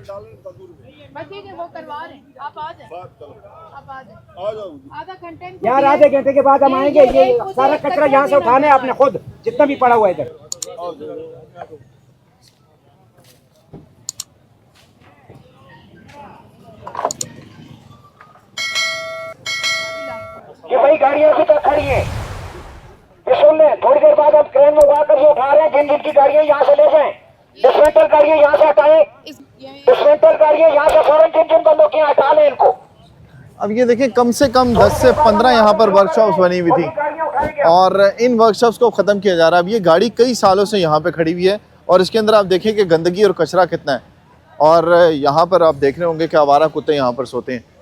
बस ठीक है, वो करवा रहे हैं, आप आ जाए, आप आ जाए, आधा घंटे यार आधे घंटे के बाद हम आएंगे। ये सारा कचरा यहाँ से उठाना है आपने खुद, जितना भी पड़ा हुआ है इधर। ये भाई गाड़ियाँ अभी तक खड़ी है, ये सुन लें, थोड़ी देर बाद अब क्रेन में उठाकर ये उठा रहे हैं। जिन जिनकी गाड़ियाँ यहाँ से ले जाएं, डिस्मेंटल गाड़ियाँ यहाँ से हटाएं, डिस्मेंटल गाड़ियाँ यहाँ से फौरन जिन जिन बंदों की हटा लें इनको। अब ये देखें, कम से कम 10 से 15 यहाँ पर वर्कशॉप्स बनी हुई थी और इन वर्कशॉप्स को ख़त्म किया जा रहा है। अब ये गाड़ी कई सालों से यहाँ पे खड़ी हुई है और इसके अंदर आप देखें कि गंदगी और कचरा कितना है। और यहाँ पर आप देख रहे होंगे कि आवारा कुत्ते यहाँ पर सोते हैं।